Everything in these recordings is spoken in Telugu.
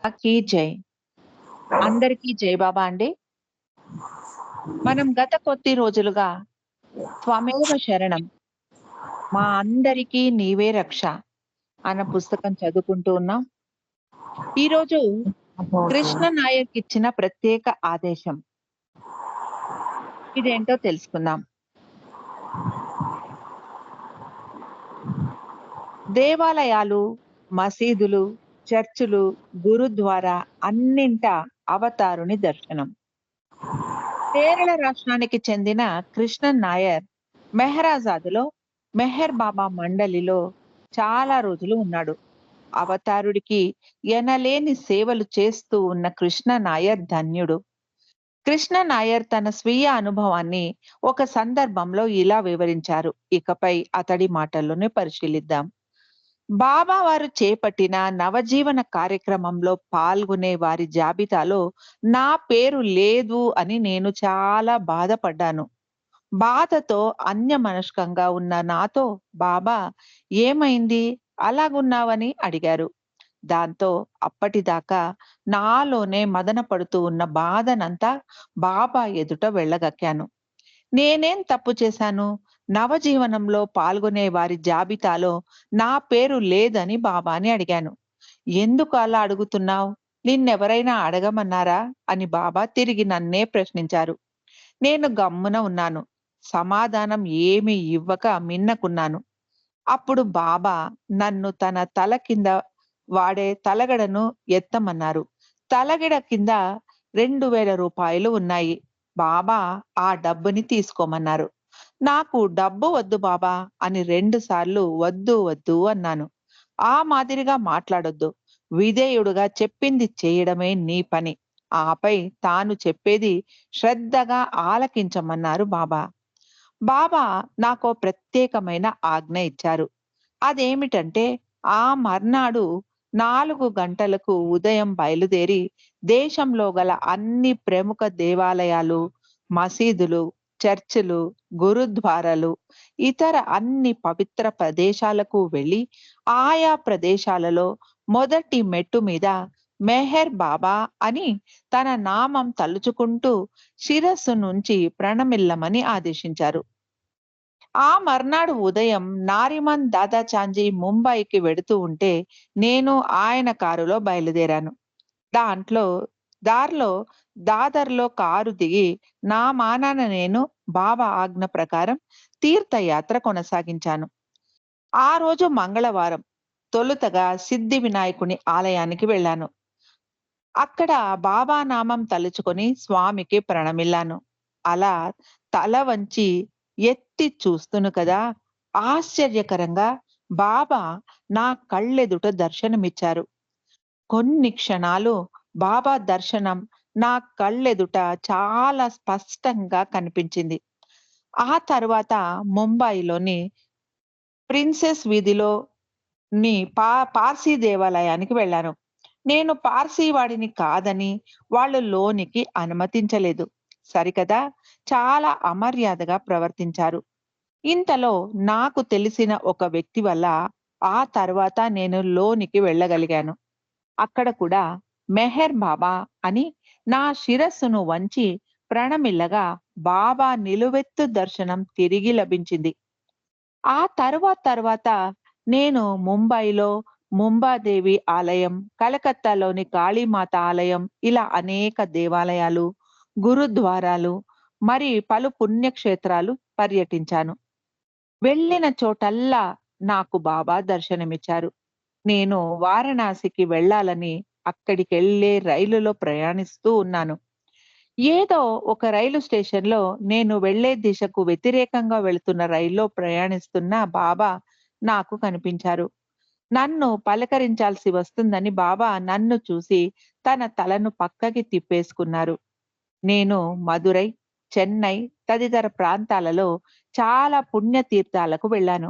బాబాకి జై. అందరికీ జై బాబా అండి. మనం గత కొద్ది రోజులుగా త్వమేవ శరణం, మా అందరికీ నీవే రక్ష అన్న పుస్తకం చదువుకుంటూ ఉన్నాం. ఈరోజు కృష్ణ నాయక్ ఇచ్చిన ప్రత్యేక ఆదేశం ఇదేంటో తెలుసుకుందాం. దేవాలయాలు, మసీదులు, చర్చులు, గురుద్వారా అన్నింటా అవతారుని దర్శనం. కేరళ రాష్ట్రానికి చెందిన కృష్ణన్ నాయర్ మెహరాజాద్‌లో మెహర్ బాబా మండలిలో చాలా రోజులు ఉన్నాడు. అవతారుడికి ఎనలేని సేవలు చేస్తూ ఉన్న కృష్ణ నాయర్ ధన్యుడు. కృష్ణ నాయర్ తన స్వీయ అనుభవాన్ని ఒక సందర్భంలో ఇలా వివరించారు. ఇకపై అతడి మాటల్లోనే పరిశీలిద్దాం. బాబా వారు చేపట్టిన నవజీవన కార్యక్రమంలో పాల్గొనే వారి జాబితాలో నా పేరు లేదు అని నేను చాలా బాధపడ్డాను. బాధతో అన్యమనస్కంగా ఉన్న నాతో బాబా ఏమైంది అలాగున్నావని అడిగారు. దాంతో అప్పటిదాకా నాలోనే మదన పడుతూ ఉన్న బాధనంతా బాబా ఎదుట వెళ్ళగక్కాను. నేనేం తప్పు చేశాను? నవజీవనంలో పాల్గొనే వారి జాబితాలో నా పేరు లేదని బాబాని అడిగాను. ఎందుకు అలా అడుగుతున్నావు? నిన్నెవరైనా అడగమన్నారా? అని బాబా తిరిగి నన్నే ప్రశ్నించారు. నేను గమ్మున ఉన్నాను. సమాధానం ఏమీ ఇవ్వక మిన్నకున్నాను. అప్పుడు బాబా నన్ను తన తల కింద వాడే తలగడను ఎత్తమన్నారు. తలగడ కింద రూ. 2000 ఉన్నాయి. బాబా ఆ డబ్బుని తీసుకోమన్నారు. నాకు డబ్బు వద్దు బాబా అని 2 సార్లు వద్దు వద్దు అన్నాను. ఆ మాదిరిగా మాట్లాడొద్దు. విధేయుడుగా చెప్పింది చేయడమే నీ పని. ఆపై తాను చెప్పేది శ్రద్ధగా ఆలకించమన్నారు బాబా. బాబా నాకో ప్రత్యేకమైన ఆజ్ఞ ఇచ్చారు. అదేమిటంటే ఆ మర్నాడు 4 గంటలకు ఉదయం బయలుదేరి దేశంలో గల అన్ని ప్రముఖ దేవాలయాలు, మసీదులు, చర్చిలు, గురుద్వారాలు, ఇతర అన్ని పవిత్ర ప్రదేశాలకు వెళ్ళి ఆయా ప్రదేశాలలో మొదటి మెట్టు మీద మెహర్ బాబా అని తన నామం తలుచుకుంటూ శిరస్సు నుంచి ప్రణమిల్లమని ఆదేశించారు. ఆ మర్నాడు ఉదయం నారిమన్ దాదాచాంజీ ముంబైకి వెడుతూ ఉంటే నేను ఆయన కారులో బయలుదేరాను. దాంట్లో దారిలో దాదర్‌లో కారు దిగి నా మానాన నేను బాబా ఆజ్ఞ ప్రకారం తీర్థయాత్ర కొనసాగించాను. ఆ రోజు మంగళవారం. తొలుతగా సిద్ధి వినాయకుని ఆలయానికి వెళ్ళాను. అక్కడ బాబా నామం తలుచుకొని స్వామికి ప్రణమిల్లాను. అలా తల వంచి ఎత్తి చూస్తును కదా! ఆశ్చర్యకరంగా బాబా నా కళ్ళెదుట దర్శనమిచ్చారు. కొన్ని క్షణాలు బాబా దర్శనం నా కళ్ళెదుట చాలా స్పష్టంగా కనిపించింది. ఆ తర్వాత ముంబైలోని ప్రిన్సెస్ వీధిలోని పార్సీ దేవాలయానికి వెళ్ళాను. నేను పార్సీ వాడిని కాదని వాళ్ళు లోనికి అనుమతించలేదు. సరికదా! చాలా అమర్యాదగా ప్రవర్తించారు. ఇంతలో నాకు తెలిసిన ఒక వ్యక్తి వల్ల ఆ తర్వాత నేను లోనికి వెళ్ళగలిగాను. అక్కడ కూడా మెహర్ బాబా అని నా శిరస్సును వంచి ప్రణమిల్లగా బాబా నిలువెత్తు దర్శనం తిరిగి లభించింది. ఆ తర్వాత నేను ముంబైలో ముంబాదేవి ఆలయం, కలకత్తాలోని కాళీమాత ఆలయం ఇలా అనేక దేవాలయాలు, గురుద్వారాలు మరి పలు పుణ్యక్షేత్రాలు పర్యటించాను. వెళ్ళిన చోటల్లా నాకు బాబా దర్శనమిచ్చారు. నేను వారణాసికి వెళ్ళాలని అక్కడికెళ్ళే రైలులో ప్రయాణిస్తూ ఉన్నాను. ఏదో ఒక రైలు స్టేషన్‌లో నేను వెళ్ళే దిశకు వ్యతిరేకంగా వెళుతున్న రైల్లో ప్రయాణిస్తున్న బాబా నాకు కనిపించారు. నన్ను పలకరించాల్సి వస్తుందని బాబా నన్ను చూసి తన తలను పక్కకి తిప్పేసుకున్నారు. నేను మదురై, చెన్నై తదితర ప్రాంతాలలో చాలా పుణ్యతీర్థాలకు వెళ్ళాను.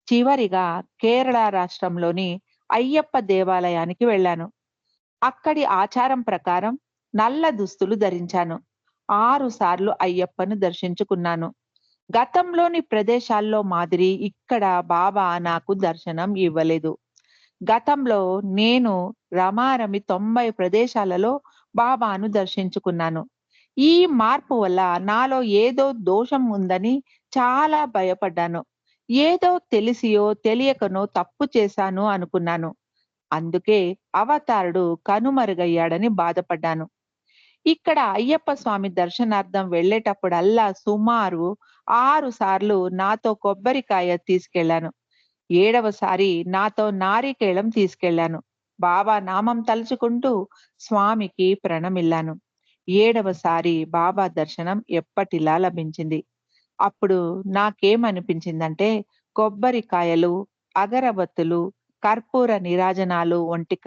చివరిగా కేరళ రాష్ట్రంలోని అయ్యప్ప దేవాలయానికి వెళ్ళాను. అక్కడి ఆచారం ప్రకారం నల్ల దుస్తులు ధరించాను. 6 సార్లు అయ్యప్పను దర్శించుకున్నాను. గతంలోని ప్రదేశాల్లో మాదిరి ఇక్కడ బాబా నాకు దర్శనం ఇవ్వలేదు. గతంలో నేను రమారమి 90 ప్రదేశాలలో బాబాను దర్శించుకున్నాను. ఈ మార్పు వల్ల నాలో ఏదో దోషం ఉందని చాలా భయపడ్డాను. ఏదో తెలిసియో, తెలియకనో తప్పు చేశాను అనుకున్నాను. అందుకే అవతారుడు కనుమరుగయ్యాడని బాధపడ్డాను. ఇక్కడ అయ్యప్ప స్వామి దర్శనార్థం వెళ్ళేటప్పుడల్లా సుమారు 6 సార్లు నాతో కొబ్బరికాయ తీసుకెళ్ళాను. ఏడవసారి నాతో నారికేళం తీసుకెళ్ళాను. బాబా నామం తలుచుకుంటూ స్వామికి ప్రణమిల్లాను. ఏడవసారి బాబా దర్శనం ఎప్పటిలా లభించింది. అప్పుడు నాకేమనిపించిందంటే, కొబ్బరికాయలు, అగరబత్తులు, కర్పూర నీరాజనాలు వంటి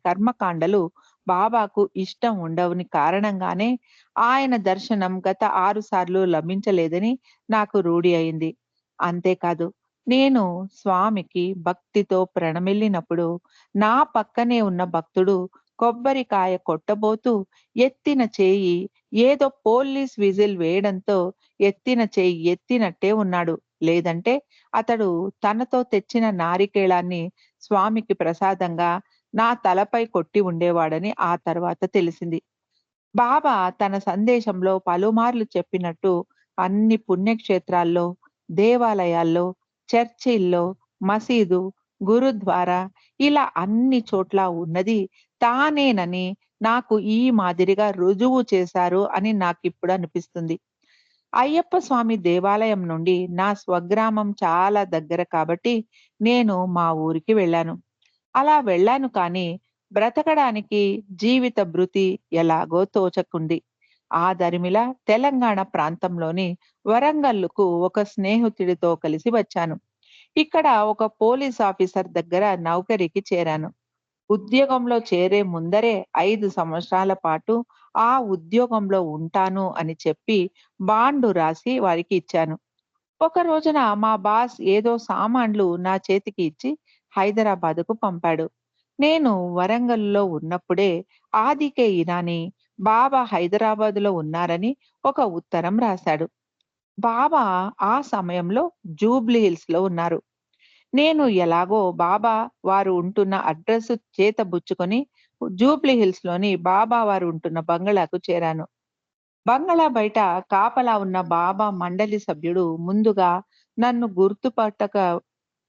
కర్మకాండలు బాబాకు ఇష్టం ఉండవని కారణంగానే ఆయన దర్శనం గత 6 సార్లు లభించలేదని నాకు రూఢి అయింది. అంతేకాదు, నేను స్వామికి భక్తితో ప్రణమిల్లినప్పుడు నా పక్కనే ఉన్న భక్తుడు కొబ్బరికాయ కొట్టబోతూ ఎత్తిన చేయి ఏదో పోలీస్ విజిల్ వేయడంతో ఎత్తిన చెయ్యి ఎత్తినట్టే ఉన్నాడు. లేదంటే అతడు తనతో తెచ్చిన నారికేళాన్ని స్వామికి ప్రసాదంగా నా తలపై కొట్టి ఉండేవాడని ఆ తర్వాత తెలిసింది. బాబా తన సందేశంలో పలుమార్లు చెప్పినట్టు అన్ని పుణ్యక్షేత్రాల్లో, దేవాలయాల్లో, చర్చిల్లో, మసీదు, గురుద్వారా ఇలా అన్ని చోట్ల ఉన్నది తానేనని నాకు ఈ మాదిరిగా రుజువు చేశారు అని నాకిప్పుడు అనిపిస్తుంది. అయ్యప్ప స్వామి దేవాలయం నుండి నా స్వగ్రామం చాలా దగ్గర కాబట్టి నేను మా ఊరికి వెళ్ళాను. అలా వెళ్ళాను కానీ బ్రతకడానికి జీవిత భృతి ఎలాగో తోచకుంది. ఆ దరిమిల తెలంగాణ ప్రాంతంలోని వరంగల్లుకు ఒక స్నేహితుడితో కలిసి వచ్చాను. ఇక్కడ ఒక పోలీస్ ఆఫీసర్ దగ్గర నౌకరీకి చేరాను. ఉద్యోగంలో చేరే ముందరే 5 సంవత్సరాల పాటు ఆ ఉద్యోగంలో ఉంటాను అని చెప్పి బాండు రాసి వారికి ఇచ్చాను. ఒక రోజున మా బాస్ ఏదో సామాన్లు నా చేతికి ఇచ్చి హైదరాబాదుకు పంపాడు. నేను వరంగల్‌లో ఉన్నప్పుడే ఆదికే ఇరానీ బాబా హైదరాబాదులో ఉన్నారని ఒక ఉత్తరం రాశాడు. బాబా ఆ సమయంలో జూబ్లీ హిల్స్‌లో ఉన్నారు. నేను ఎలాగో బాబా వారు ఉంటున్న అడ్రెస్ చేతబుచ్చుకొని జూబ్లీ హిల్స్‌లోని బాబా వారు ఉంటున్న బంగళాకు చేరాను. బంగళా బయట కాపలా ఉన్న బాబా మండలి సభ్యుడు ముందుగా నన్ను గుర్తుపట్టక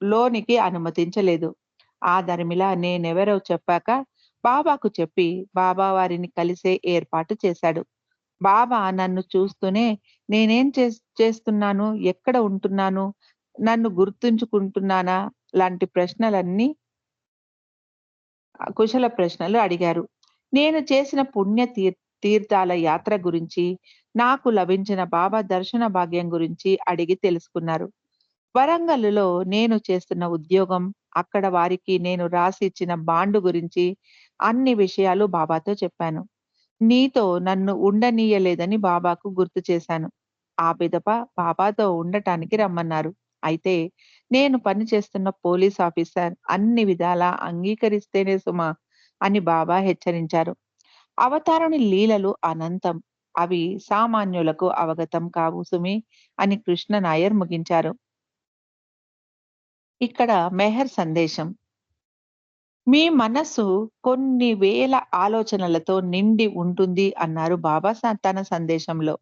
లోనికి అనుమతించలేదు. ఆ దరిమిలా నేనెవరో చెప్పాక బాబాకు చెప్పి బాబా వారిని కలిసే ఏర్పాటు చేశాడు. బాబా నన్ను చూస్తూనే నేనేం చేస్తున్నాను? ఎక్కడ ఉంటున్నాను? నన్ను గుర్తుంచుకుంటున్నానా? లాంటి ప్రశ్నలన్నీ కుశల ప్రశ్నలు అడిగారు. నేను చేసిన తీర్థాల యాత్ర గురించి, నాకు లభించిన బాబా దర్శన భాగ్యం గురించి అడిగి తెలుసుకున్నారు. వరంగల్లులో నేను చేస్తున్న ఉద్యోగం, అక్కడ వారికి నేను రాసి ఇచ్చిన బాండు గురించి అన్ని విషయాలు బాబాతో చెప్పాను. నీతో నన్ను ఉండనీయలేదని బాబాకు గుర్తు చేశాను. ఆ పిదప బాబాతో ఉండటానికి రమ్మన్నారు. అయితే నేను పనిచేస్తున్న పోలీస్ ఆఫీసర్ అన్ని విధాలా అంగీకరిస్తేనే సుమా అని బాబా హెచ్చరించారు. అవతారుని లీలలు అనంతం. అవి సామాన్యులకు అవగతం కావు సుమి అని కృష్ణ నాయర్ ముగించారు. ఇక్కడ మెహర్ సందేశం. మీ మనస్సు కొన్ని వేల ఆలోచనలతో నిండి ఉంటుంది అన్నారు బాబా తన సందేశంలో.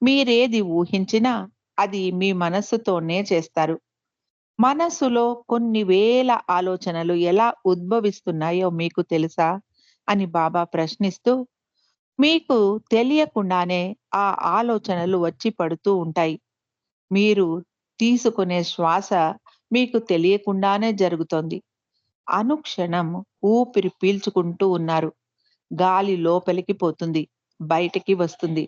మీరేది ఊహించినా అది మీ మనస్సుతోనే చేస్తారు. మనస్సులో కొన్ని వేల ఆలోచనలు ఎలా ఉద్భవిస్తున్నాయో మీకు తెలుసా? అని బాబా ప్రశ్నిస్తూ, మీకు తెలియకుండానే ఆ ఆలోచనలు వచ్చి పడుతూ ఉంటాయి. మీరు తీసుకునే శ్వాస మీకు తెలియకుండానే జరుగుతోంది. అనుక్షణం ఊపిరి పీల్చుకుంటూ ఉన్నారు. గాలి లోపలికి పోతుంది, బయటికి వస్తుంది.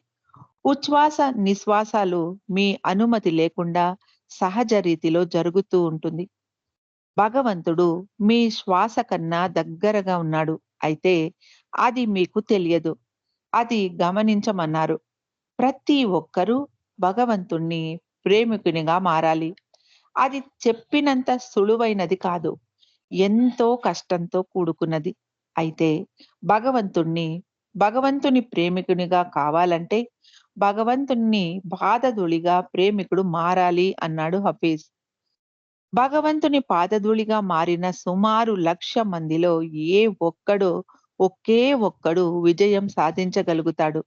ఉచ్ఛ్వాస, నిశ్వాసాలు మీ అనుమతి లేకుండా సహజ రీతిలో జరుగుతూ ఉంటుంది. భగవంతుడు మీ శ్వాస కన్నా దగ్గరగా ఉన్నాడు. అయితే అది మీకు తెలియదు. అది గమనించమన్నారు. ప్రతి ఒక్కరూ భగవంతుణ్ణి ప్రేమికునిగా మారాలి. అది చెప్పినంత సులువైనది కాదు. ఎంతో కష్టంతో కూడుకున్నది. అయితే భగవంతుణ్ణి, భగవంతుని ప్రేమికునిగా కావాలంటే భగవంతుణ్ణి బాధదుడిగా ప్రేమికుడు మారాలి అన్నాడు హఫీజ్. భగవంతుని పాదధూళిగా మారిన సుమారు 1,00,000 మందిలో ఏ ఒక్కడో ఒకే ఒక్కడు విజయం సాధించగలుగుతాడు.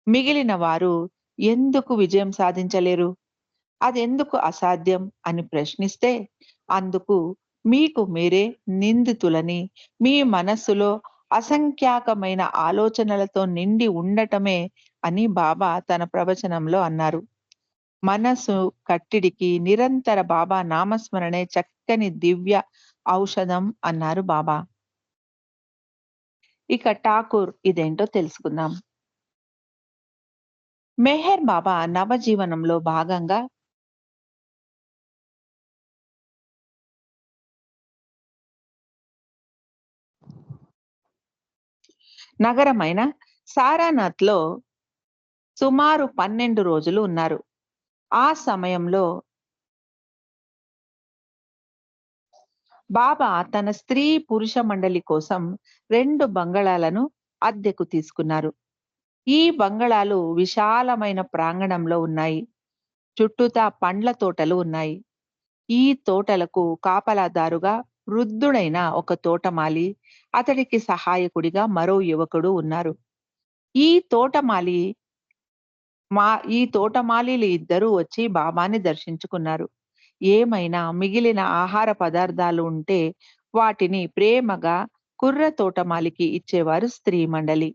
మిగిలిన వారు ఎందుకు విజయం సాధించలేరు? అదెందుకు అసాధ్యం అని ప్రశ్నిస్తే, అందుకు మీకు మీరే నిందితులని, మీ మనస్సులో అసంఖ్యాకమైన ఆలోచనలతో నిండి ఉండటమే అని బాబా తన ప్రవచనంలో అన్నారు. మనసు కట్టిడికి నిరంతర బాబా నామస్మరణే చక్కని దివ్య ఔషధం అన్నారు బాబా. ఇక ఠాకూర్ ఇదేంటో తెలుసుకుందాం. మెహర్ బాబా నవజీవనంలో భాగంగా నగరమైన సారానాథ్‌లో సుమారు 12 రోజులు ఉన్నారు. ఆ సమయంలో బాబా తన స్త్రీ, పురుష మండలి కోసం 2 బంగళాలను అద్దెకు తీసుకున్నారు. ఈ బంగళాలు విశాలమైన ప్రాంగణంలో ఉన్నాయి. చుట్టూతా పండ్ల తోటలు ఉన్నాయి. ఈ తోటలకు కాపలాదారుగా వృద్ధుడైన ఒక తోటమాలి, అతడికి సహాయకుడిగా మరో యువకుడు ఉన్నారు. ఈ తోటమాలి మా ఈ తోటమాలీలు ఇద్దరూ వచ్చి బాబాని దర్శించుకున్నారు. ఏమైనా మిగిలిన ఆహార పదార్థాలు ఉంటే వాటిని ప్రేమగా కుర్ర తోటమాలికి ఇచ్చేవారు స్త్రీ మండలి.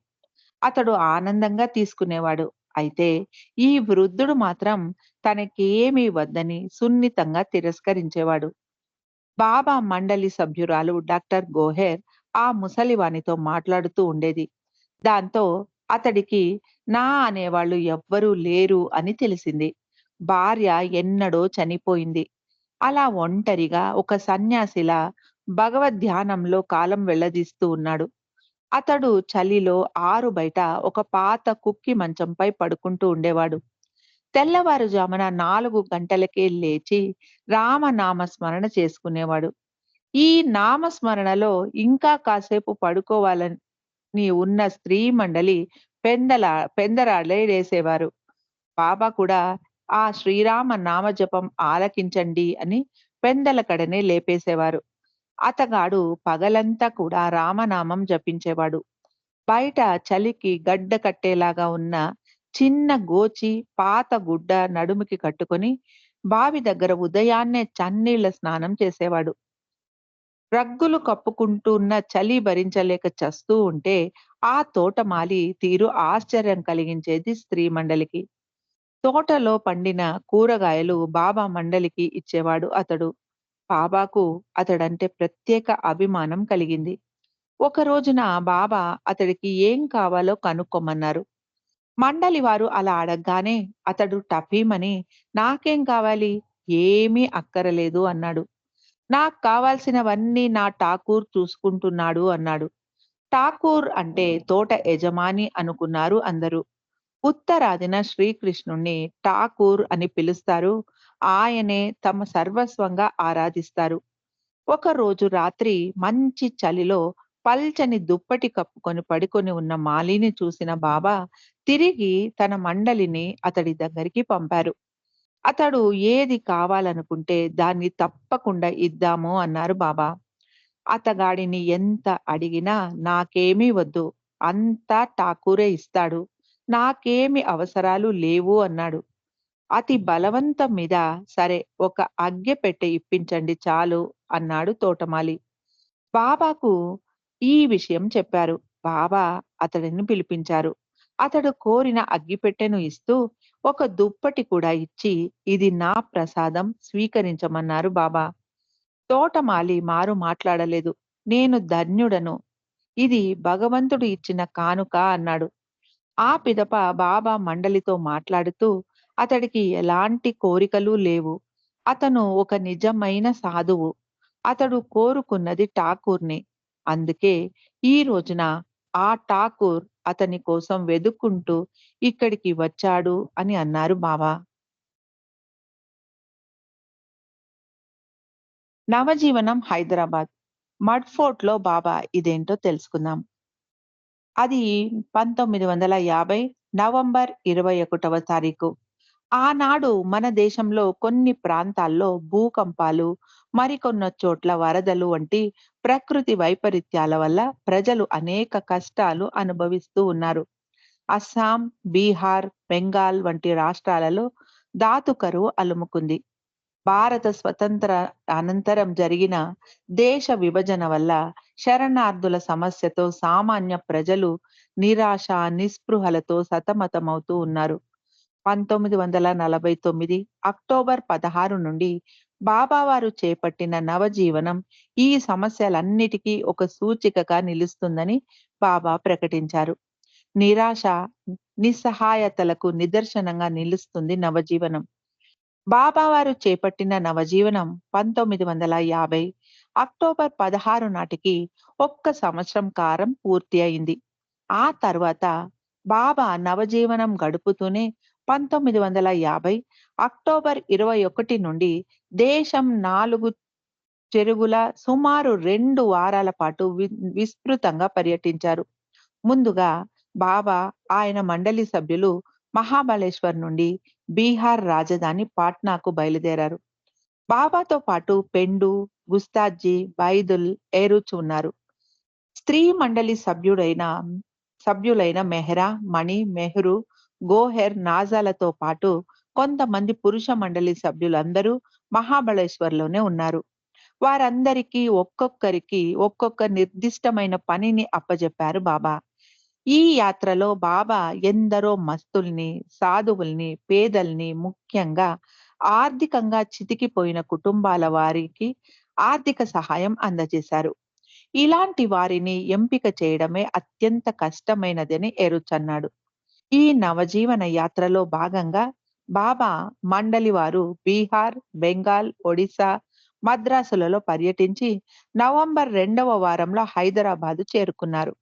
అతడు ఆనందంగా తీసుకునేవాడు. అయితే ఈ వృద్ధుడు మాత్రం తనకేమీ వద్దని సున్నితంగా తిరస్కరించేవాడు. బాబా మండలి సభ్యురాలు డాక్టర్ గోహెర్ ఆ ముసలివానితో మాట్లాడుతూ ఉండేది. దాంతో అతడికి నా అనేవాళ్ళు ఎవ్వరూ లేరు అని తెలిసింది. భార్య ఎన్నడో చనిపోయింది. అలా ఒంటరిగా ఒక సన్యాసిలా భగవద్ధ్యానంలో కాలం వెళ్లదీస్తూ ఉన్నాడు. అతడు చలిలో ఆరు బయట ఒక పాత కుక్కి మంచంపై పడుకుంటూ ఉండేవాడు. తెల్లవారుజామున 4 గంటలకే లేచి రామనామ స్మరణ చేసుకునేవాడు. ఈ నామస్మరణలో ఇంకా కాసేపు పడుకోవాలని ఉన్న స్త్రీ మండలి పెందరాడేసేవారు. బాబా కూడా ఆ శ్రీరామ నామజపం ఆలకించండి అని పెందలకడనే లేపేసేవారు. అతగాడు పగలంతా కూడా రామనామం జపించేవాడు. బయట చలికి గడ్డ కట్టేలాగా ఉన్న చిన్న గోచి, పాత గుడ్డ నడుముకి కట్టుకొని బావి దగ్గర ఉదయాన్నే చన్నీళ్ల స్నానం చేసేవాడు. రగ్గులు కప్పుకుంటున్న చలి భరించలేక చస్తూ ఉంటే ఆ తోటమాలి తీరు ఆశ్చర్యం కలిగించేది స్త్రీ మండలికి. తోటలో పండిన కూరగాయలు బాబా మండలికి ఇచ్చేవాడు అతడు. బాబాకు అతడంటే ప్రత్యేక అభిమానం కలిగింది. ఒక రోజున బాబా అతడికి ఏం కావాలో కనుక్కోమన్నారు. మండలి వారు అలా అడగ్గానే అతడు టపీమని నాకేం కావాలి? ఏమీ అక్కరలేదు అన్నాడు. నాకు కావాల్సినవన్నీ నా ఠాకూర్ చూసుకుంటున్నాడు అన్నాడు. ఠాకూర్ అంటే తోట యజమాని అనుకున్నారు అందరూ. ఉత్తరాదిన శ్రీకృష్ణుణ్ణి ఠాకూర్ అని పిలుస్తారు. ఆయనే తమ సర్వస్వంగా ఆరాధిస్తారు. ఒకరోజు రాత్రి మంచి చలిలో పల్చని దుప్పటి కప్పుకొని పడుకొని ఉన్న మాలిని చూసిన బాబా తిరిగి తన మండలిని అతడి దగ్గరికి పంపారు. అతడు ఏది కావాలనుకుంటే దాన్ని తప్పకుండా ఇద్దాము అన్నారు బాబా. అతగాడిని ఎంత అడిగినా నాకేమీ వద్దు. అంతా ఠాకూరే ఇస్తాడు. నాకేమి అవసరాలు లేవు అన్నాడు. అతి బలవంతం మీద సరే ఒక అగ్గెపెట్టె ఇప్పించండి చాలు అన్నాడు తోటమాలి. బాబాకు ఈ విషయం చెప్పారు. బాబా అతడిని పిలిపించారు. అతడు కోరిన అగ్గిపెట్టెను ఇస్తూ ఒక దుప్పటి కూడా ఇచ్చి ఇది నా ప్రసాదం స్వీకరించమన్నారు బాబా. తోటమాలి మారు మాట్లాడలేదు. నేను ధన్యుడను. ఇది భగవంతుడు ఇచ్చిన కానుక అన్నాడు. ఆ పిదప బాబా మండలితో మాట్లాడుతూ అతడికి ఎలాంటి కోరికలు లేవు. అతను ఒక నిజమైన సాధువు. అతడు కోరుకున్నది ఠాకూర్‌ని. అందుకే ఈ రోజున ఆ ఠాకూర్ అతని కోసం వెదుక్కుంటూ ఇక్కడికి వచ్చాడు అని అన్నారు బాబా. నవజీవనం హైదరాబాద్. మడ్ ఫోర్ట్‌లో బాబా ఇదేంటో తెలుసుకుందాం. అది 1950 నవంబర్ 21వ తారీఖు. ఆనాడు మన దేశంలో కొన్ని ప్రాంతాల్లో భూకంపాలు, మరికొన్న చోట్ల వరదలు వంటి ప్రకృతి వైపరీత్యాల వల్ల ప్రజలు అనేక కష్టాలు అనుభవిస్తూ ఉన్నారు. అస్సాం, బీహార్, బెంగాల్ వంటి రాష్ట్రాలలో ధాతు కరువు అలుముకుంది. భారత స్వతంత్ర అనంతరం జరిగిన దేశ విభజన వల్ల శరణార్థుల సమస్యతో సామాన్య ప్రజలు నిరాశ, నిస్పృహలతో సతమతమవుతూ ఉన్నారు. 1949 అక్టోబర్ 16 నుండి బాబావారు చేపట్టిన నవజీవనం ఈ సమస్యలన్నిటికీ ఒక సూచికగా నిలుస్తుందని బాబా ప్రకటించారు. నిరాశ, నిస్సహాయతలకు నిదర్శనంగా నిలుస్తుంది నవజీవనం. బాబావారు చేపట్టిన నవజీవనం 1950 అక్టోబర్ 16 నాటికి ఒక్క సంవత్సరం కాలం పూర్తి అయింది. ఆ తర్వాత బాబా నవజీవనం గడుపుతూనే 1950 అక్టోబర్ 21 నుండి దేశం 4 చెరుగుల సుమారు 2 వారాల పాటు విస్తృతంగా పర్యటించారు. ముందుగా బాబా, ఆయన మండలి సభ్యులు మహాబలేశ్వర్ నుండి బీహార్ రాజధాని పాట్నాకు బయలుదేరారు. బాబాతో పాటు పెండు, గుస్తాజీ, బైదుల్, ఏరుచ్ ఉన్నారు. స్త్రీ మండలి సభ్యులైన మెహ్రా, మణి, మెహ్రు, గోహెర్, నాజాలతో పాటు కొంతమంది పురుష మండలి సభ్యులందరూ మహాబలేశ్వర్లోనే ఉన్నారు. వారందరికీ ఒక్కొక్కరికి ఒక్కొక్క నిర్దిష్టమైన పనిని అప్పజెప్పారు బాబా. ఈ యాత్రలో బాబా ఎందరో మస్తుల్ని, సాధువుల్ని, పేదల్ని, ముఖ్యంగా ఆర్థికంగా చితికిపోయిన కుటుంబాల వారికి ఆర్థిక సహాయం అందజేశారు. ఇలాంటి వారిని ఎంపిక చేయడమే అత్యంత కష్టమైనదని ఎరుచన్నాడు. ఈ నవజీవన యాత్రలో భాగంగా బాబా మండలి వారు బీహార్, బెంగాల్, ఒడిశా, మద్రాసులలో పర్యటించి నవంబర్ 2వ వారంలో హైదరాబాదు చేరుకున్నారు.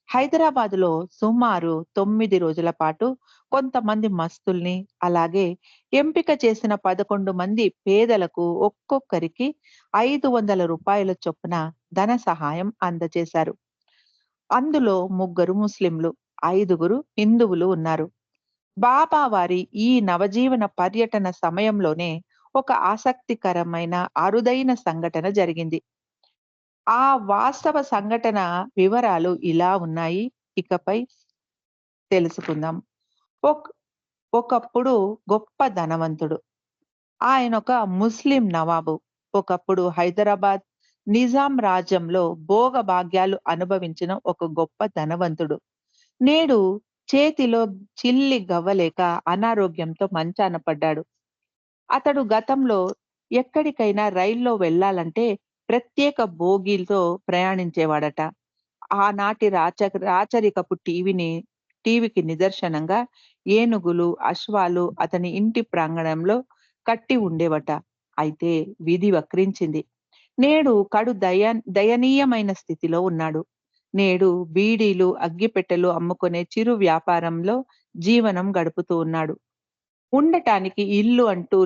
హైదరాబాదులో సుమారు 9 రోజుల పాటు కొంతమంది మస్తుల్ని, అలాగే ఎంపిక చేసిన 11 మంది పేదలకు ఒక్కొక్కరికి రూ. 500 చొప్పున ధన సహాయం అందజేశారు. అందులో 3 ముస్లింలు, 5 హిందువులు ఉన్నారు. బాబా వారి ఈ నవజీవన పర్యటన సమయంలోనే ఒక ఆసక్తికరమైన, అరుదైన సంఘటన జరిగింది. ఆ వాస్తవ సంఘటన వివరాలు ఇలా ఉన్నాయి. ఇకపై తెలుసుకుందాం. ఒక్ ఒకప్పుడు గొప్ప ధనవంతుడు. ఆయనొక ముస్లిం నవాబు. ఒకప్పుడు హైదరాబాద్ నిజాం రాజ్యంలో భోగభాగ్యాలు అనుభవించిన ఒక గొప్ప ధనవంతుడు. నేడు చేతిలో చిల్లి గవ్వలేక అనారోగ్యంతో మంచాన పడ్డాడు. అతడు గతంలో ఎక్కడికైనా రైల్లో వెళ్ళాలంటే ప్రత్యేక బోగీలతో ప్రయాణించేవాడట. ఆనాటి రాచరికపు టీవీకి నిదర్శనంగా ఏనుగులు, అశ్వాలు అతని ఇంటి ప్రాంగణంలో కట్టి ఉండేవట. అయితే విధి వక్రించింది. నేడు కడు దయనీయమైన స్థితిలో ఉన్నాడు. నేడు బీడీలు, అగ్గిపెట్టెలు అమ్ముకునే చిరు వ్యాపారంలో జీవనం గడుపుతూ ఉన్నాడు. ఉండటానికి ఇల్లు అంటూ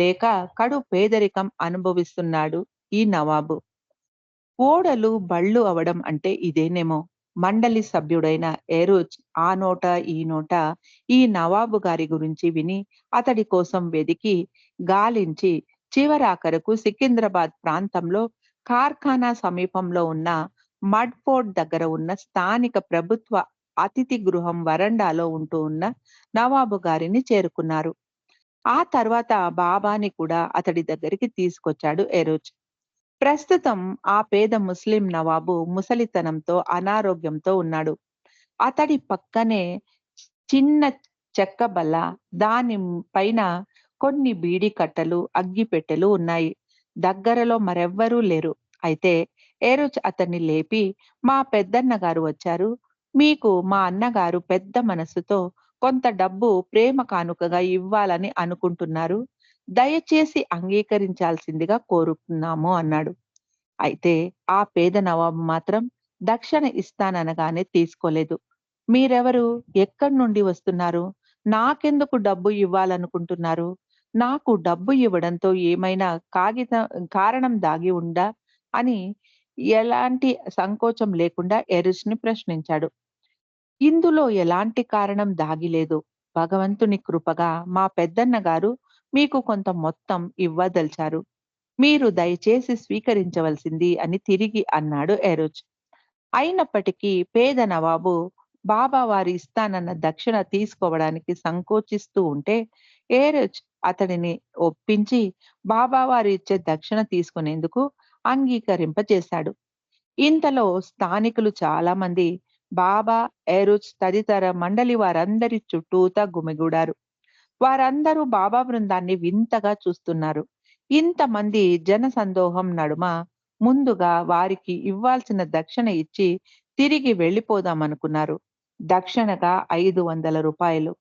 లేక కడు పేదరికం అనుభవిస్తున్నాడు ఈ నవాబు. ఓడలు బళ్ళు అవడం అంటే ఇదేనేమో! మండలి సభ్యుడైన ఏరోజ్ ఆ నోట ఈ నోట ఈ నవాబు గారి గురించి విని అతడి కోసం వెదికి, గాలించి చివరాఖరకు సికింద్రాబాద్ ప్రాంతంలో కార్ఖానా సమీపంలో ఉన్న మడ్ ఫోర్ట్ దగ్గర ఉన్న స్థానిక ప్రభుత్వ అతిథి గృహం వరండాలో ఉంటూ ఉన్న నవాబు గారిని చేరుకున్నారు. ఆ తర్వాత బాబాని కూడా అతడి దగ్గరికి తీసుకొచ్చాడు ఏరోజ్. ప్రస్తుతం ఆ పేద ముస్లిం నవాబు ముసలితనంతో, అనారోగ్యంతో ఉన్నాడు. అతడి పక్కనే చిన్న చెక్క బల్ల, దాని పైన కొన్ని బీడీ కట్టలు, అగ్గిపెట్టెలు ఉన్నాయి. దగ్గరలో మరెవ్వరూ లేరు. అయితే ఏరోజ్ అతన్ని లేపి, మా పెద్దన్న గారు వచ్చారు. మీకు మా అన్నగారు పెద్ద మనసుతో కొంత డబ్బు ప్రేమ కానుకగా ఇవ్వాలని అనుకుంటున్నారు. దయచేసి అంగీకరించాల్సిందిగా కోరుతున్నాము అన్నాడు. అయితే ఆ పేద నవాబు మాత్రం దక్షిణ ఇస్తాననగానే తీసుకోలేదు. మీరెవరు? ఎక్కడి నుండి వస్తున్నారు? నాకెందుకు డబ్బు ఇవ్వాలనుకుంటున్నారు? నాకు డబ్బు ఇవ్వడంతో ఏమైనా కారణం దాగి ఉందా? అని ఎలాంటి సంకోచం లేకుండా ఎరిస్‌ని ప్రశ్నించాడు. ఇందులో ఎలాంటి కారణం దాగి లేదు. భగవంతుని కృపగా మా పెద్దన్న గారు మీకు కొంత మొత్తం ఇవ్వదలిచారు. మీరు దయచేసి స్వీకరించవలసింది అని తిరిగి అన్నాడు ఏరోజ్. అయినప్పటికీ పేద నవాబు బాబా వారి ఇస్తానన్న దక్షిణ తీసుకోవడానికి సంకోచిస్తూ ఉంటే ఏరోజ్ అతడిని ఒప్పించి బాబా వారు ఇచ్చే దక్షిణ తీసుకునేందుకు అంగీకరింపచేశాడు. ఇంతలో స్థానికులు చాలా మంది బాబా, ఏరోజ్ తదితర మండలి వారందరి చుట్టూతా గుమిగూడారు. వారందరూ బాబా బృందాన్ని వింతగా చూస్తున్నారు. ఇంతమంది జనసందోహం నడుమ ముందుగా వారికి ఇవ్వాల్సిన దక్షిణ ఇచ్చి తిరిగి వెళ్ళిపోదామనుకున్నారు. దక్షిణగా రూ. 500.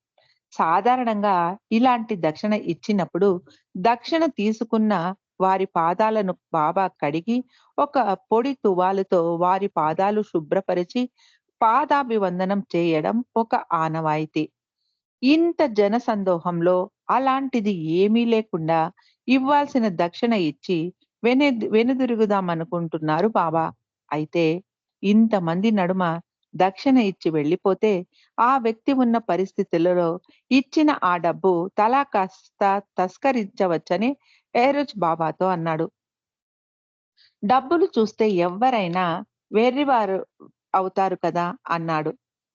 సాధారణంగా ఇలాంటి దక్షిణ ఇచ్చినప్పుడు దక్షిణ తీసుకున్న వారి పాదాలను బాబా కడిగి ఒక పొడి తువాలుతో వారి పాదాలు శుభ్రపరిచి పాదాభివందనం చేయడం ఒక ఆనవాయితీ. ఇంత జనసందోహంలో అలాంటిది ఏమీ లేకుండా ఇవ్వాల్సిన దక్షిణ ఇచ్చి వెనుదిరుగుదామనుకుంటున్నారు బాబా. అయితే ఇంతమంది నడుమ దక్షిణ ఇచ్చి వెళ్ళిపోతే ఆ వ్యక్తి ఉన్న పరిస్థితులలో ఇచ్చిన ఆ డబ్బు తలా కాస్త తస్కరించవచ్చని ఏరోజ్ బాబాతో అన్నాడు. డబ్బులు చూస్తే ఎవ్వరైనా వెర్రివారు అవుతారు కదా అన్నాడు.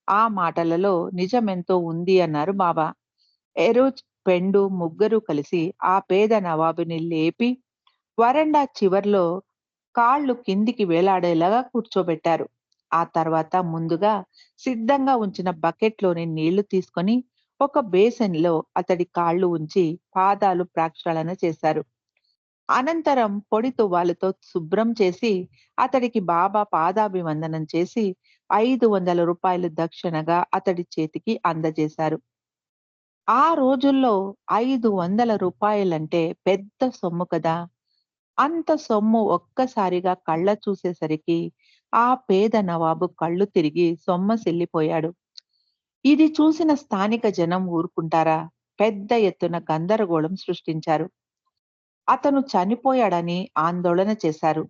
ఆ మాటలలో నిజమెంతో ఉంది అన్నారు బాబా. ఎరోజ్, పెండు ముగ్గురు కలిసి ఆ పేద నవాబుని లేపి వరండా చివర్లో కాళ్ళు కిందికి వేలాడేలాగా కూర్చోబెట్టారు. ఆ తర్వాత ముందుగా సిద్ధంగా ఉంచిన బకెట్లోని నీళ్లు తీసుకొని ఒక బేసిన్‌లో అతడి కాళ్ళు ఉంచి పాదాలు ప్రక్షాళన చేశారు. అనంతరం పొడి తువ్వాలుతో శుభ్రం చేసి అతడికి బాబా పాదాభివందనం చేసి రూ. 500 దక్షిణగా అతడి చేతికి అందజేశారు. ఆ రోజుల్లో రూ. 500 పెద్ద సొమ్ము కదా! అంత సొమ్ము ఒక్కసారిగా కళ్ళ చూసేసరికి ఆ పేద నవాబు కళ్ళు తిరిగి సొమ్మసిల్లిపోయాడు. ఇది చూసిన స్థానిక జనం ఊరుకుంటారా? పెద్ద ఎత్తున గందరగోళం సృష్టించారు. అతను చనిపోయాడని ఆందోళన చేశారు.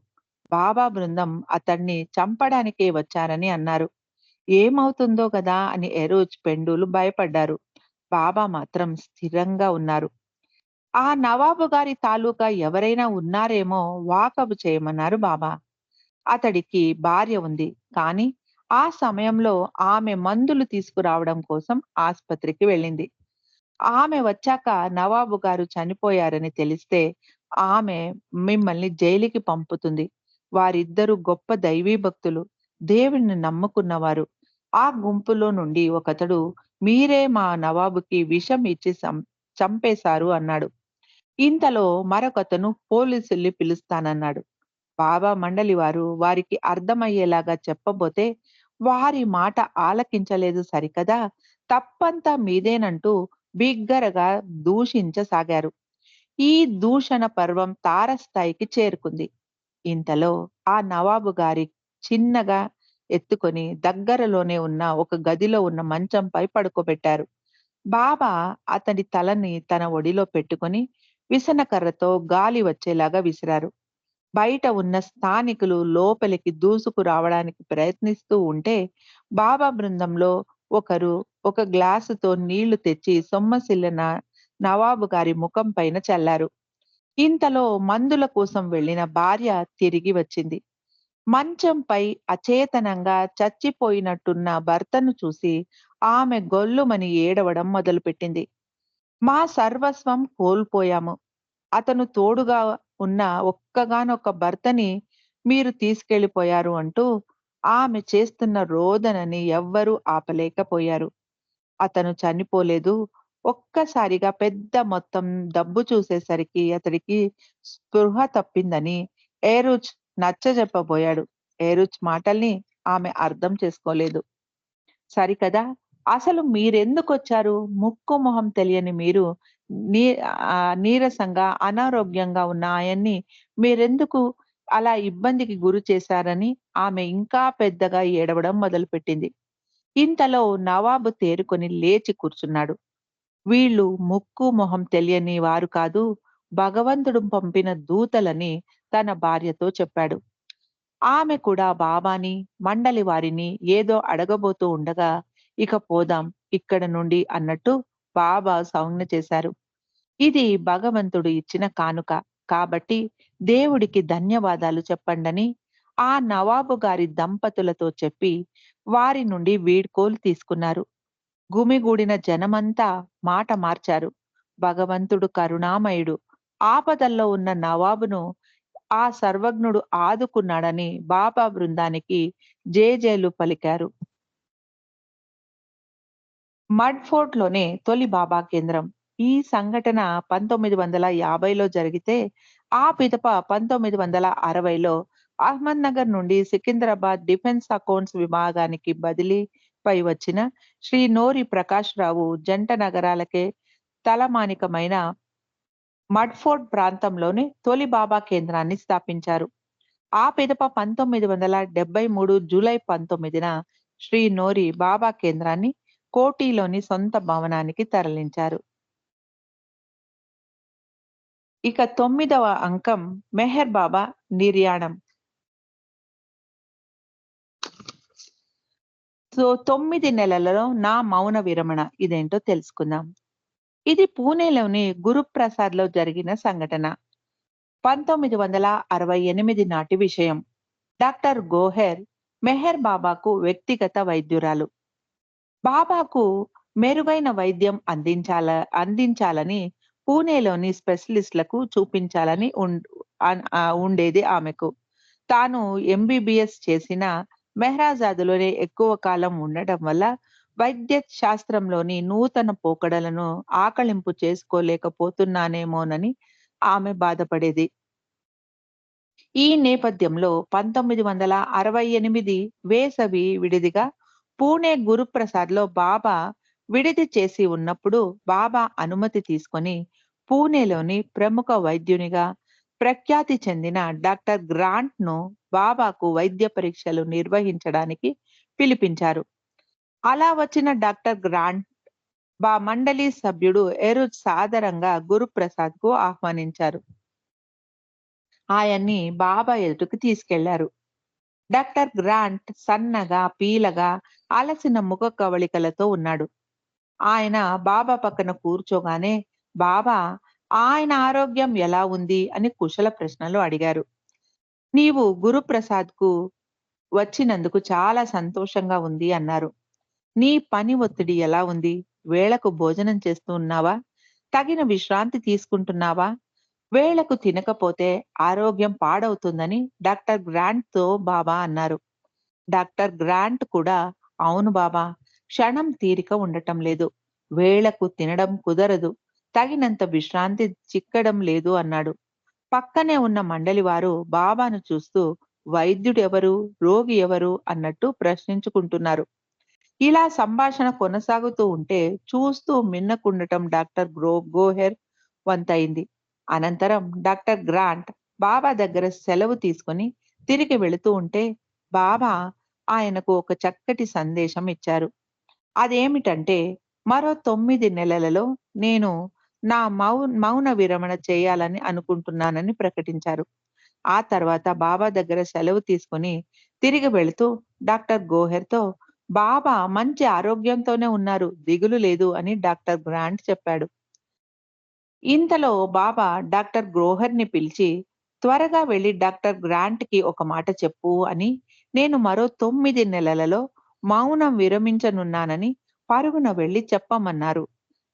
బాబా బృందం అతన్ని చంపడానికే వచ్చారని అన్నారు. ఏమవుతుందో గదా అని ఎరోజ్, పెండూలు భయపడ్డారు. బాబా మాత్రం స్థిరంగా ఉన్నారు. ఆ నవాబు గారి తాలూకా ఎవరైనా ఉన్నారేమో వాకబు చేయమన్నారు బాబా. అతడికి భార్య ఉంది. కానీ ఆ సమయంలో ఆమె మందులు తీసుకురావడం కోసం ఆస్పత్రికి వెళ్ళింది. ఆమె వచ్చాక నవాబు గారు చనిపోయారని తెలిస్తే ఆమె మిమ్మల్ని జైలుకి పంపుతుంది. వారిద్దరూ గొప్ప దైవీ భక్తులు. దేవుణ్ణి నమ్ముకున్నవారు. ఆ గుంపులో నుండి ఒకతడు మీరే మా నవాబుకి విషం ఇచ్చి చంపేశారు అన్నాడు. ఇంతలో మరొకతను పోలీసుల్ని పిలుస్తానన్నాడు. బాబా మండలి వారు వారికి అర్థమయ్యేలాగా చెప్పబోతే వారి మాట ఆలకించలేదు సరికదా! తప్పంతా మీదేనంటూ బిగ్గరగా దూషించసాగారు. ఈ దూషణ పర్వం తారస్థాయికి చేరుకుంది. ఇంతలో ఆ నవాబు గారి చిన్నగా ఎత్తుకొని దగ్గరలోనే ఉన్న ఒక గదిలో ఉన్న మంచంపై పడుకోబెట్టారు. బాబా అతడి తలని తన ఒడిలో పెట్టుకొని విసనకర్రతో గాలి వచ్చేలాగా విసిరారు. బయట ఉన్న స్థానికులు లోపలికి దూసుకు రావడానికి ప్రయత్నిస్తూ ఉంటే బాబా బృందంలో ఒకరు ఒక గ్లాసుతో నీళ్లు తెచ్చి సొమ్మసిల్లిన నవాబు గారి ముఖం పైన చల్లారు. ఇంతలో మందుల కోసం వెళ్ళిన భార్య తిరిగి వచ్చింది. మంచంపై అచేతనంగా చచ్చిపోయినట్టున్న భర్తను చూసి ఆమె గొల్లుమని ఏడవడం మొదలుపెట్టింది. మా సర్వస్వం కోల్పోయాము. అతను తోడుగా ఉన్న ఒక్కగానొక్క భర్తని మీరు తీసుకెళ్ళిపోయారు అంటూ ఆమె చేస్తున్న రోదనని ఎవ్వరూ ఆపలేకపోయారు. అతను చనిపోలేదు. ఒక్కసారిగా పెద్ద మొత్తం డబ్బు చూసేసరికి అతడికి స్పృహ తప్పిందని ఏరోజ్ నచ్చజెప్పబోయాడు. ఏరోజ్ మాటల్ని ఆమె అర్థం చేసుకోలేదు. సరికదా! అసలు మీరెందుకొచ్చారు? ముక్కు మొహం తెలియని మీరు నీ నీరసంగా, అనారోగ్యంగా ఉన్న ఆయన్ని మీరెందుకు అలా ఇబ్బందికి గురి చేశారని ఆమె ఇంకా పెద్దగా ఏడవడం మొదలుపెట్టింది. ఇంతలో నవాబు తేరుకొని లేచి కూర్చున్నాడు. వీళ్ళు ముక్కు మొహం తెలియని వారు కాదు, భగవంతుడు పంపిన దూతలని తన భార్యతో చెప్పాడు. ఆమె కూడా బాబాని, మండలి వారిని ఏదో అడగబోతూ ఉండగా, ఇక పోదాం ఇక్కడి నుండి అన్నట్టు బాబా సౌజ్ఞ చేశారు. ఇది భగవంతుడు ఇచ్చిన కానుక. కాబట్టి దేవుడికి ధన్యవాదాలు చెప్పండని ఆ నవాబు గారి దంపతులతో చెప్పి వారి నుండి వీడ్కోలు తీసుకున్నారు. గుమిగూడిన జనమంతా మాట మార్చారు. భగవంతుడు కరుణామయుడు. ఆపదల్లో ఉన్న నవాబును ఆ సర్వజ్ఞుడు ఆదుకున్నాడని బాబా బృందానికి జేజేలు పలికారు. మడ్ ఫోర్ట్‌లోనే తొలి బాబా కేంద్రం. ఈ సంఘటన 1950లో జరిగితే, ఆ పిదప 1960లో అహ్మద్‌నగర్ నుండి సికింద్రాబాద్ డిఫెన్స్ అకౌంట్స్ విభాగానికి బదిలీపై వచ్చిన శ్రీ నోరి ప్రకాశ్‌రావు జంట నగరాలకే తలమానికమైన మడ్‌ఫోర్ట్ ప్రాంతంలోనే తొలి బాబా కేంద్రాన్ని స్థాపించారు. ఆ పిదప 1973 జూలై 19న శ్రీ నోరి బాబా కేంద్రాన్ని కోఠీలోని సొంత భవనానికి తరలించారు. ఇక 9వ అంకం మెహర్ బాబా నిర్యాణం. సో 9 నెలలలో నా మౌన విరమణ ఇదేంటో తెలుసుకుందాం. ఇది పూణేలోని గురుప్రసాద్‌లో జరిగిన సంఘటన. 1968 నాటి విషయం. డాక్టర్ గోహెర్ మెహర్ బాబాకు వ్యక్తిగత వైద్యురాలు. బాబాకు మెరుగైన వైద్యం అందించాలని పూణేలోని స్పెషలిస్ట్‌లకు చూపించాలని ఉండేది ఆమెకు. తాను ఎంబీబీఎస్ చేసిన మెహ్రాజాద్‌లోనే ఎక్కువ కాలం ఉండటం వల్ల వైద్య శాస్త్రంలోని నూతన పోకడలను ఆకళింపు చేసుకోలేకపోతున్నానేమోనని ఆమె బాధపడేది. ఈ నేపథ్యంలో 1968 వేసవి విడిదిగా పూణే గురుప్రసాద్‌లో బాబా విడిది చేసి ఉన్నప్పుడు బాబా అనుమతి తీసుకొని పూణేలోని ప్రముఖ వైద్యునిగా ప్రఖ్యాతి చెందిన డాక్టర్ గ్రాంట్‌ను బాబాకు వైద్య పరీక్షలు నిర్వహించడానికి పిలిపించారు. అలా వచ్చిన డాక్టర్ గ్రాంట్ మండలి సభ్యుడు ఎరుజ్ సాదరంగా గురుప్రసాద్‌కు ఆహ్వానించారు. ఆయన్ని బాబా ఎదుటకు తీసుకెళ్లారు. డాక్టర్ గ్రాంట్ సన్నగా, పీలగా, అలసిన ముఖ కవళికలతో ఉన్నాడు. ఆయన బాబా పక్కన కూర్చోగానే, బాబా ఆయన ఆరోగ్యం ఎలా ఉంది అని కుశల ప్రశ్నలు అడిగారు. నీవు గురుప్రసాద్‌కు వచ్చినందుకు చాలా సంతోషంగా ఉంది అన్నారు. నీ పని ఒత్తిడి ఎలా ఉంది? వేళకు భోజనం చేస్తూ ఉన్నావా? తగిన విశ్రాంతి తీసుకుంటున్నావా? వేళకు తినకపోతే ఆరోగ్యం పాడవుతుందని డాక్టర్ గ్రాంట్‌తో బాబా అన్నారు. డాక్టర్ గ్రాంట్ కూడా అవును బాబా, క్షణం తీరిక ఉండటం లేదు. వేళకు తినడం కుదరదు. తగినంత విశ్రాంతి చిక్కడం లేదు అన్నాడు. పక్కనే ఉన్న మండలి వారు బాబాను చూస్తూ వైద్యుడెవరు? రోగి ఎవరు? అన్నట్టు ప్రశ్నించుకుంటున్నారు. ఇలా సంభాషణ కొనసాగుతూ ఉంటే చూస్తూ మిన్నకుండటం డాక్టర్ గోహెర్ వంతయింది. అనంతరం డాక్టర్ గ్రాంట్ బాబా దగ్గర సెలవు తీసుకొని తిరిగి వెళుతూ ఉంటే బాబా ఆయనకు ఒక చక్కటి సందేశం ఇచ్చారు. అదేమిటంటే మరో 9 నెలలలో నేను నా మౌన విరమణ చేయాలని అనుకుంటున్నానని ప్రకటించారు. ఆ తర్వాత బాబా దగ్గర సెలవు తీసుకొని తిరిగి వెళుతూ డాక్టర్ గోహెర్‌తో బాబా మంచి ఆరోగ్యంతోనే ఉన్నారు. దిగులు లేదు అని డాక్టర్ గ్రాంట్ చెప్పాడు. ఇంతలో బాబా డాక్టర్ గ్రోహర్‌ని పిలిచి, త్వరగా వెళ్లి డాక్టర్ గ్రాంట్‌కి ఒక మాట చెప్పు అని, నేను మరో 9 నెలలలో మౌనం విరమించనున్నానని పరుగున వెళ్లి చెప్పమన్నారు.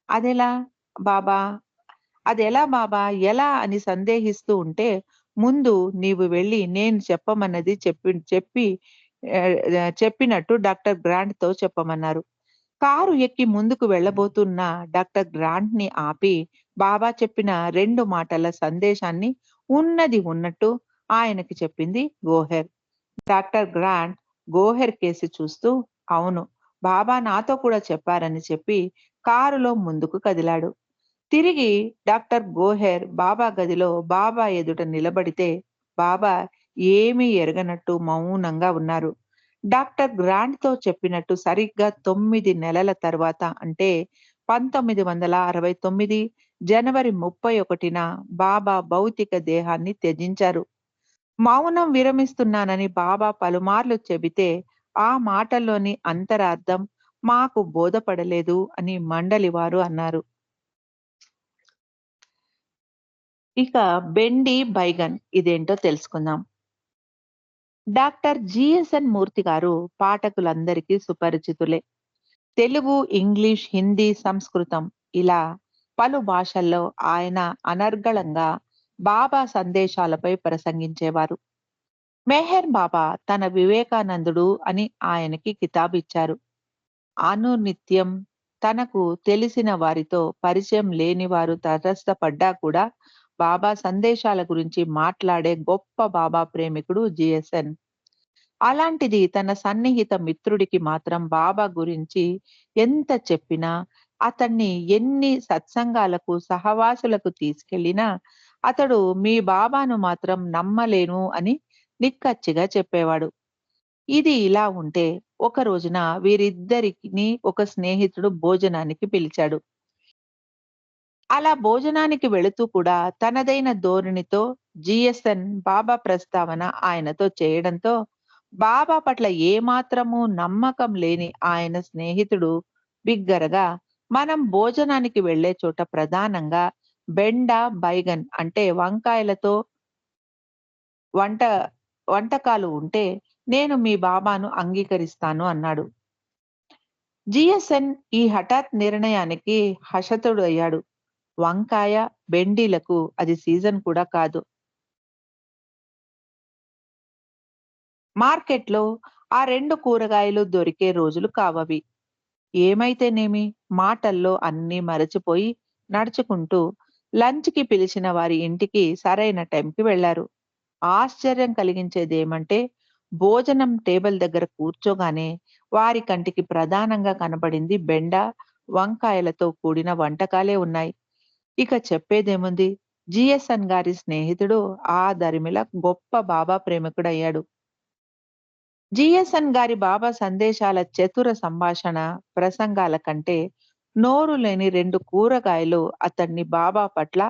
అదెలా బాబా? అదెలా బాబా? ఎలా అని సందేహిస్తూ ఉంటే, ముందు నీవు వెళ్లి నేను చెప్పమన్నది చెప్పినట్టు డాక్టర్ గ్రాంట్‌తో చెప్పమన్నారు. కారు ఎక్కి ముందుకు వెళ్ళబోతున్న డాక్టర్ గ్రాంట్‌ని ఆపి, బాబా చెప్పిన 2 మాటల సందేశాన్ని ఉన్నది ఉన్నట్టు ఆయనకి చెప్పింది గోహెర్. డాక్టర్ గ్రాంట్ గోహెర్ కేసి చూస్తూ, అవును, బాబా నాతో కూడా చెప్పారని చెప్పి కారులో ముందుకు కదిలాడు. తిరిగి డాక్టర్ గోహెర్ బాబా గదిలో బాబా ఎదుట నిలబడితే, బాబా ఏమీ ఎరగనట్టు మౌనంగా ఉన్నారు. డాక్టర్ గ్రాంట్‌తో చెప్పినట్టు సరిగ్గా 9 నెలల తర్వాత అంటే 1969 జనవరి 31న బాబా భౌతిక దేహాన్ని త్యజించారు. మౌనం విరమిస్తున్నానని బాబా పలుమార్లు చెబితే, ఆ మాటల్లోని అంతరార్థం మాకు బోధపడలేదు అని మండలి వారు అన్నారు. ఇక బెండి బైగన్ ఇదేంటో తెలుసుకుందాం. డాక్టర్ జిఎస్ఎన్ మూర్తి గారు పాఠకులందరికీ సుపరిచితులే. తెలుగు, ఇంగ్లీష్, హిందీ, సంస్కృతం ఇలా పలు భాషల్లో ఆయన అనర్గళంగా బాబా సందేశాలపై ప్రసంగించేవారు. మెహర్ బాబా తన వివేకానందుడు అని ఆయనకి కితాబిచ్చారు. అనునిత్యం తనకు తెలిసిన వారితో పరిచయం లేని వారు తటస్థపడ్డా కూడా బాబా సందేశాల గురించి మాట్లాడే గొప్ప బాబా ప్రేమికుడు జిఎస్ఎన్. అలాంటిది తన సన్నిహిత మిత్రుడికి మాత్రం బాబా గురించి ఎంత చెప్పినా, అతన్ని ఎన్ని సత్సంగాలకు, సహవాసులకు తీసుకెళ్ళినా, అతడు మీ బాబాను మాత్రం నమ్మలేను అని నిక్కచ్చిగా చెప్పేవాడు. ఇది ఇలా ఉంటే, ఒక రోజున వీరిద్దరికిని ఒక స్నేహితుడు భోజనానికి పిలిచాడు. అలా భోజనానికి వెళుతూ కూడా తనదైన ధోరణితో జిఎస్ఎన్ బాబా ప్రస్తావన ఆయనతో చేయడంతో, బాబా పట్ల ఏమాత్రమూ నమ్మకం లేని ఆయన స్నేహితుడు బిగ్గరగా, మనం భోజనానికి వెళ్ళే చోట ప్రధానంగా బెండ, బైగన్ అంటే వంకాయలతో వంట వంటకాలు ఉంటే నేను మీ బాబాను అంగీకరిస్తాను అన్నాడు. జిఎస్ఎన్ ఈ హఠాత్ నిర్ణయానికి హషతుడయ్యాడు. వంకాయ, బెండీలకు అది సీజన్ కూడా కాదు. మార్కెట్‌లో ఆ 2 కూరగాయలు దొరికే రోజులు కావవి. ఏమైతేనేమి మాటల్లో అన్నీ మరచిపోయి నడుచుకుంటూ లంచ్‌కి పిలిచిన వారి ఇంటికి సరైన టైంకి వెళ్లారు. ఆశ్చర్యం కలిగించేదేమంటే భోజనం టేబుల్ దగ్గర కూర్చోగానే వారి కంటికి ప్రధానంగా కనపడింది బెండ, వంకాయలతో కూడిన వంటకాలే ఉన్నాయి. ఇక చెప్పేదేముంది? జిఎస్ఎన్ గారి స్నేహితుడు ఆ దరిమిలా గొప్ప బాబా ప్రేమికుడయ్యాడు. జిఎస్ఎన్ గారి బాబా సందేశాల చతుర సంభాషణ, ప్రసంగాల కంటే నోరు లేని 2 కూరగాయలు అతన్ని బాబా పట్ల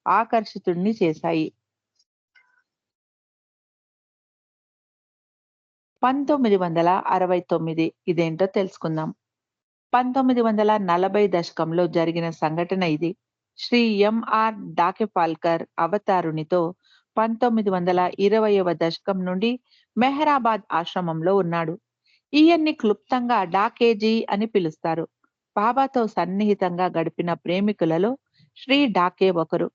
ఆకర్షితుడిని చేశాయి. 1969 ఇదేంటో తెలుసుకుందాం. 1940 దశకంలో జరిగిన సంఘటన ఇది. శ్రీ ఎంఆర్ డాకెపాల్కర్ అవతారునితో 1920వ దశకం నుండి మెహరాబాద్ ఆశ్రమంలో ఉన్నాడు. ఈయన్ని క్లుప్తంగా డాకేజీ అని పిలుస్తారు. బాబాతో సన్నిహితంగా గడిపిన ప్రేమికులలో శ్రీ డాకే ఒకరు.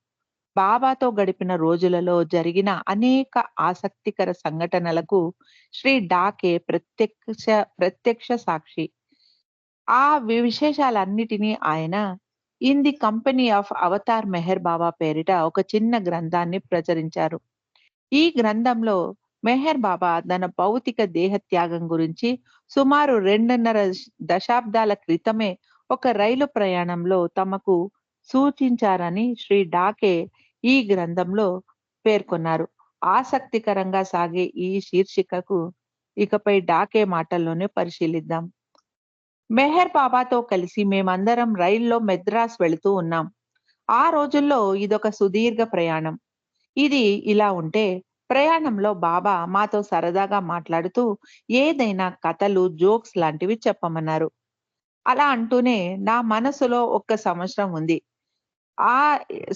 బాబాతో గడిపిన రోజులలో జరిగిన అనేక ఆసక్తికర సంఘటనలకు శ్రీ డాకే ప్రత్యక్ష సాక్షి. ఆ విశేషాలన్నిటినీ ఆయన in the company of Avatar Meher Baba పేరిట ఒక చిన్న గ్రంథాన్ని ప్రచురించారు. ఈ గ్రంథంలో మెహర్ బాబా తన భౌతిక దేహత్యాగం గురించి సుమారు 2.5 దశాబ్దాల క్రితమే ఒక రైలు ప్రయాణంలో తమకు సూచించారని శ్రీ డాకే ఈ గ్రంథంలో పేర్కొన్నారు. ఆసక్తికరంగా సాగే ఈ శీర్షికకు ఇకపై డాకే మాటల్లోనే పరిశీలిద్దాం. మెహర్ బాబాతో కలిసి మేమందరం రైల్లో మద్రాస్ వెళుతూ ఉన్నాం. ఆ రోజుల్లో ఇదొక సుదీర్ఘ ప్రయాణం. ఇది ఇలా ఉంటే, ప్రయాణంలో బాబా మాతో సరదాగా మాట్లాడుతూ ఏదైనా కథలు, జోక్స్ లాంటివి చెప్పమన్నారు. అలా అంటూనే నా మనసులో ఒక సంవత్సరం ఉంది. ఆ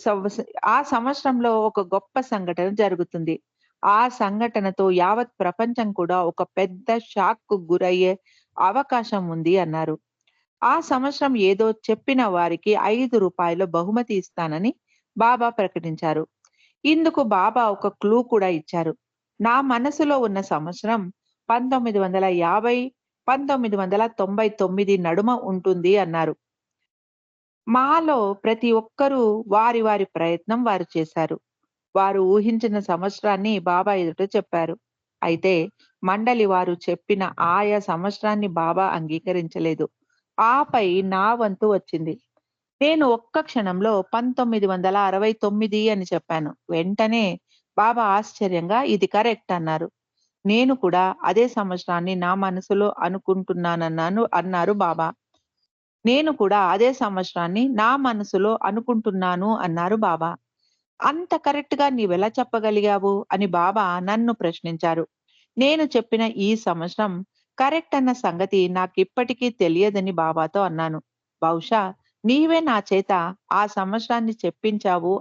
సంవత్స ఆ సంవత్సరంలో ఒక గొప్ప సంఘటన జరుగుతుంది. ఆ సంఘటనతో యావత్ ప్రపంచం కూడా ఒక పెద్ద షాక్‌కు గురయ్యే అవకాశం ఉంది అన్నారు. ఆ సంవత్సరం ఏదో చెప్పిన వారికి రూ. 5 బహుమతి ఇస్తానని బాబా ప్రకటించారు. ఇందుకు బాబా ఒక క్లూ కూడా ఇచ్చారు. నా మనసులో ఉన్న సంవత్సరం 1950, 1999 నడుమ ఉంటుంది అన్నారు. మాలో ప్రతి ఒక్కరూ వారి వారి ప్రయత్నం వారు చేశారు. వారు ఊహించిన సంవత్సరాన్ని బాబా ఎదుట చెప్పారు. అయితే మండలి వారు చెప్పిన ఆయా సంవత్సరాన్ని బాబా అంగీకరించలేదు. ఆపై నా వంతు వచ్చింది. నేను ఒక్క క్షణంలో 1969 అని చెప్పాను. వెంటనే బాబా ఆశ్చర్యంగా ఇది కరెక్ట్ అన్నారు. నేను కూడా అదే సంవత్సరాన్ని నా మనసులో అన్నారు బాబా. నేను కూడా అదే సంవత్సరాన్ని నా మనసులో అనుకుంటున్నాను అన్నారు బాబా. అంత కరెక్ట్‌గా నీవెలా చెప్పగలిగావు? అని బాబా నన్ను ప్రశ్నించారు. నేను చెప్పిన ఈ సంవత్సరం కరెక్ట్ అన్న సంగతి నాకిప్పటికీ తెలియదని బాబాతో అన్నాను. బహుశా నీవే నా చేత ఆ సంవత్సరాన్ని చెప్పించావు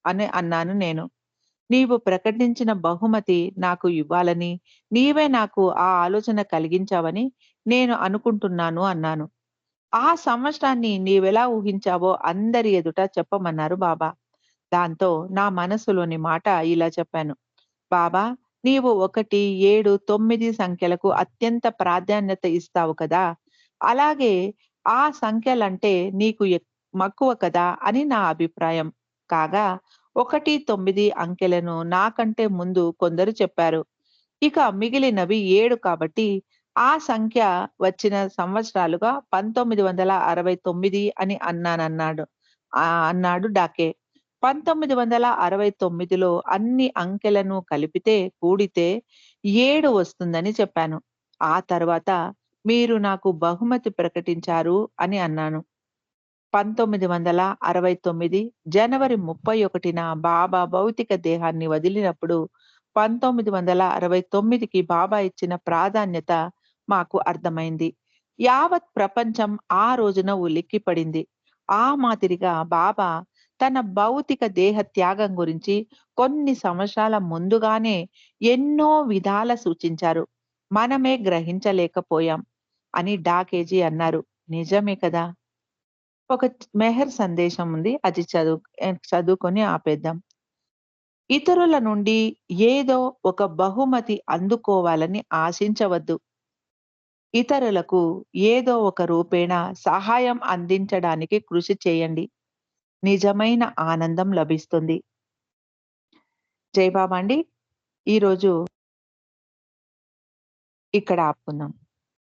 అని అన్నాను నేను. నీవు ప్రకటించిన బహుమతి నాకు ఇవ్వాలని, నీవే నాకు ఆ ఆలోచన కలిగించావని నేను అనుకుంటున్నాను అన్నాను. ఆ సంవత్సరాన్ని నీవెలా ఊహించావో అందరి ఎదుట చెప్పమన్నారు బాబా. దాంతో నా మనసులోని మాట ఇలా చెప్పాను. బాబా, నీవు 1, 7, 9 సంఖ్యలకు అత్యంత ప్రాధాన్యత ఇస్తావు కదా! అలాగే ఆ సంఖ్యలంటే నీకు మక్కువ కదా అని నా అభిప్రాయం. కాగా 1, 9 అంకెలను నాకంటే ముందు కొందరు చెప్పారు. ఇక మిగిలినవి 7 కాబట్టి ఆ సంఖ్య వచ్చిన సంవత్సరాలుగా 1969 అని అన్నాడు డాకే. 1969లో అన్ని అంకెలను కలిపితే కూడితే 7 వస్తుందని చెప్పాను. ఆ తర్వాత మీరు నాకు బహుమతి ప్రకటించారు అని అన్నాను. 1969 జనవరి 31న బాబా భౌతిక దేహాన్ని వదిలినప్పుడు 1969కి బాబా ఇచ్చిన ప్రాధాన్యత మాకు అర్థమైంది. యావత్ ప్రపంచం ఆ రోజున ఉలిక్కిపడింది. ఆ మాదిరిగా బాబా తన భౌతిక దేహ త్యాగం గురించి కొన్ని సంవత్సరాల ముందుగానే ఎన్నో విధాల సూచించారు. మనమే గ్రహించలేకపోయాం అని డాకేజీ అన్నారు. నిజమే కదా! ఒక మెహర్ సందేశం ఉంది. అది చదువుకొని ఆపేద్దాం. ఇతరుల నుండి ఏదో ఒక బహుమతి అందుకోవాలని ఆశించవద్దు. ఇతరులకు ఏదో ఒక రూపేణ సహాయం అందించడానికి కృషి చేయండి. నిజమైన ఆనందం లభిస్తుంది. జై బాబా అండి. ఈరోజు ఇక్కడ ఆపుకుందాం.